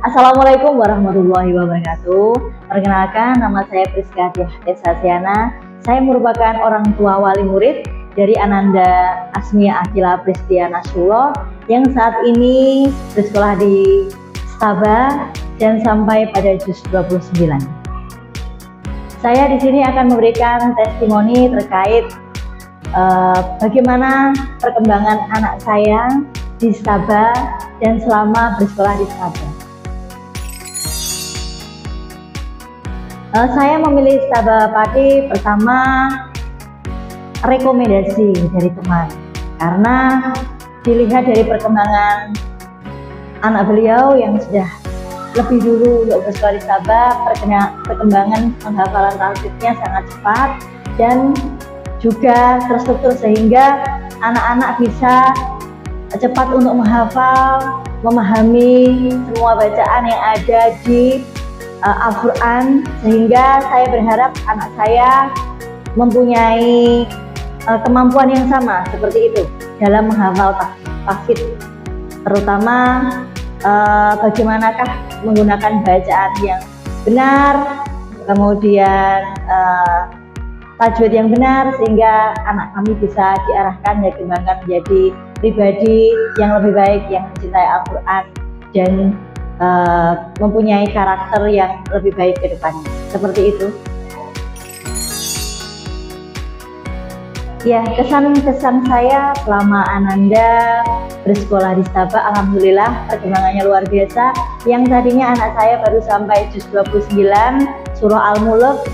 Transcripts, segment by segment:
Assalamualaikum warahmatullahi wabarakatuh. Perkenalkan, nama saya Priska Desasiana. Saya merupakan orang tua wali murid dari Ananda Asmia Akila Pristiana Sulo yang saat ini bersekolah di Staba dan sampai pada juz 29. Saya di sini akan memberikan testimoni terkait bagaimana perkembangan anak saya di Staba dan selama bersekolah di Staba. Saya memilih Staba Pati pertama rekomendasi dari teman, karena dilihat dari perkembangan anak beliau yang sudah lebih dulu untuk bersekolah di Staba, perkembangan penghafalan tajwidnya sangat cepat dan juga terstruktur sehingga anak-anak bisa cepat untuk menghafal, memahami semua bacaan yang ada di Al-Quran, sehingga saya berharap anak saya mempunyai kemampuan yang sama seperti itu dalam menghafal tajwid, terutama bagaimanakah menggunakan bacaan yang benar, kemudian tajwid yang benar, sehingga anak kami bisa diarahkan dan dikembangkan menjadi pribadi yang lebih baik, yang mencintai Al-Quran dan mempunyai karakter yang lebih baik ke depannya. Seperti itu. Ya, kesan-kesan saya selama Ananda bersekolah di Staba, alhamdulillah perkembangannya luar biasa. Yang tadinya anak saya baru sampai juz 29 surah Al-Mulk,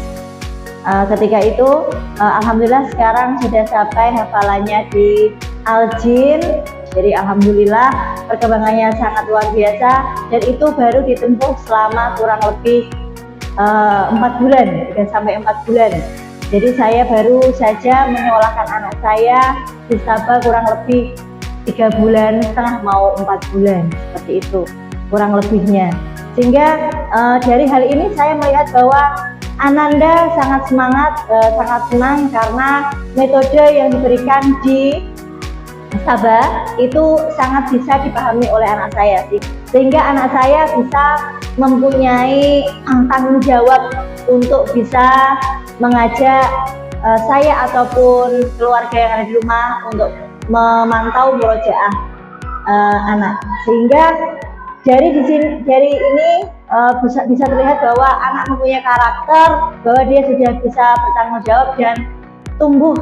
ketika itu alhamdulillah sekarang sudah sampai hafalannya di Al-Jin. Jadi alhamdulillah perkembangannya sangat luar biasa, dan itu baru ditempuh selama kurang lebih 4 bulan, 3-4 bulan. Jadi saya baru saja menyekolahkan anak saya di Staba kurang lebih 3,5 bulan mau 4 bulan, seperti itu kurang lebihnya. Sehingga dari hal ini saya melihat bahwa Ananda sangat semangat, sangat senang karena metode yang diberikan di Staba itu sangat bisa dipahami oleh anak saya, sehingga anak saya bisa mempunyai tanggung jawab untuk bisa mengajak saya ataupun keluarga yang ada di rumah untuk memantau murojaah anak, sehingga dari ini bisa terlihat bahwa anak mempunyai karakter, bahwa dia sudah bisa bertanggung jawab dan tumbuh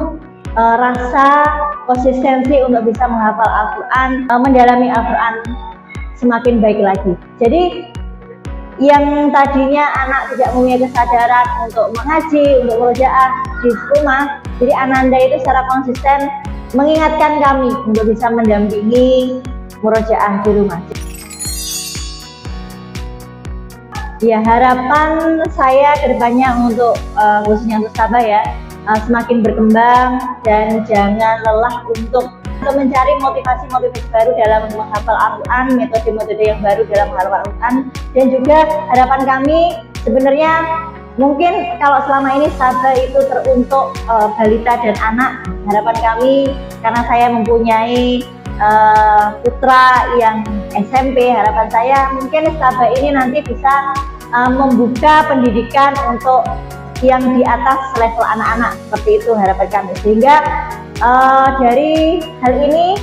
rasa konsistensi untuk bisa menghafal Al-Quran, mendalami Al-Quran semakin baik lagi. Jadi yang tadinya anak tidak mempunyai kesadaran untuk mengaji, untuk murojaah di rumah, jadi Ananda itu secara konsisten mengingatkan kami untuk bisa mendampingi murojaah di rumah. Ya, harapan saya kedepannya untuk khususnya untuk Staba ya, semakin berkembang dan jangan lelah untuk mencari motivasi-motivasi baru dalam menghafal Al-Quran, metode-metode yang baru dalam menghafal Al-Quran. Dan juga harapan kami sebenarnya, mungkin kalau selama ini Staba itu teruntuk balita dan anak, harapan kami karena saya mempunyai putra yang SMP, harapan saya mungkin Staba ini nanti bisa membuka pendidikan untuk yang di atas level anak-anak, seperti itu harapan kami. Sehingga dari hal ini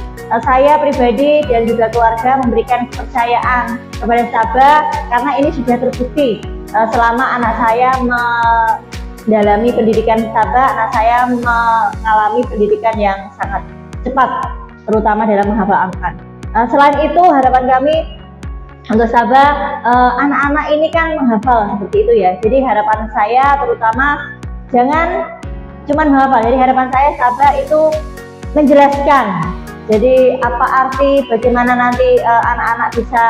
saya pribadi dan juga keluarga memberikan kepercayaan kepada Staba, karena ini sudah terbukti selama anak saya mendalami pendidikan Staba, anak saya mengalami pendidikan yang sangat cepat, terutama dalam menghafal Al-Quran. Selain itu harapan kami untuk Staba, anak-anak ini kan menghafal seperti itu ya. Jadi harapan saya terutama jangan cuma menghafal. Jadi harapan saya Staba itu menjelaskan. Jadi apa arti, bagaimana nanti anak-anak bisa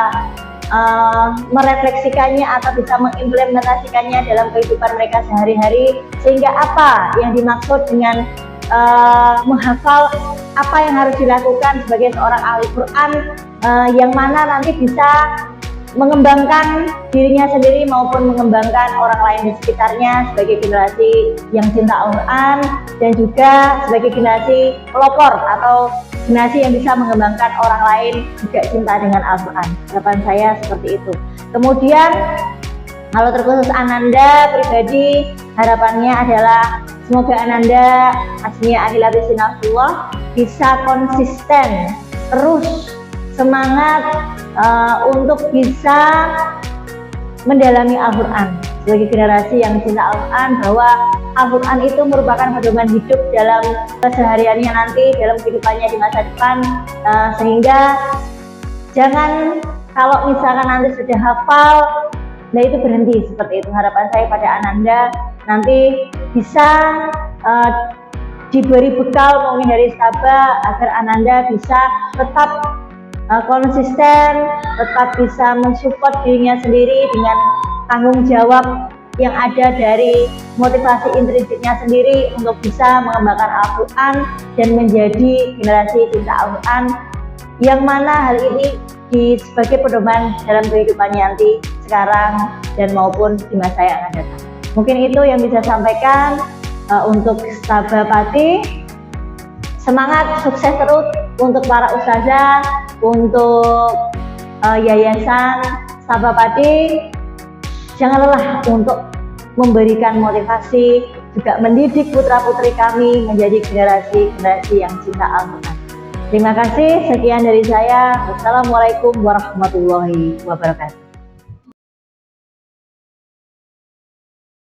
merefleksikannya atau bisa mengimplementasikannya dalam kehidupan mereka sehari-hari, sehingga apa yang dimaksud dengan menghafal, apa yang harus dilakukan sebagai seorang ahli Quran, yang mana nanti bisa mengembangkan dirinya sendiri maupun mengembangkan orang lain di sekitarnya sebagai generasi yang cinta Al-Quran, dan juga sebagai generasi pelopor atau generasi yang bisa mengembangkan orang lain juga cinta dengan Al-Quran. Harapan saya seperti itu. Kemudian kalau terkhusus Ananda pribadi, harapannya adalah semoga Ananda Asmia Ahilati Sinafullah bisa konsisten, terus semangat untuk bisa mendalami Al-Quran sebagai generasi yang cinta Al-Quran, bahwa Al-Quran itu merupakan pedoman hidup dalam kesehariannya nanti, dalam kehidupannya di masa depan, sehingga jangan kalau misalkan nanti sudah hafal, nah itu berhenti seperti itu. Harapan saya pada Ananda nanti bisa diberi bekal mungkin dari Sabah agar Ananda bisa tetap konsisten, tetap bisa mensupport dirinya sendiri dengan tanggung jawab yang ada dari motivasi intrinsiknya sendiri untuk bisa mengembangkan Al-Quran dan menjadi generasi cinta Al-Quran, yang mana hal ini sebagai pedoman dalam kehidupannya nanti, sekarang dan maupun di masa yang akan datang. Mungkin itu yang bisa sampaikan untuk Sabah Pati. Semangat, sukses terus untuk para ustazah, untuk Yayasan Sabah Pati. Jangan lelah untuk memberikan motivasi, juga mendidik putra-putri kami menjadi generasi-generasi yang cinta Al-Quran. Terima kasih, sekian dari saya. Wassalamualaikum warahmatullahi wabarakatuh.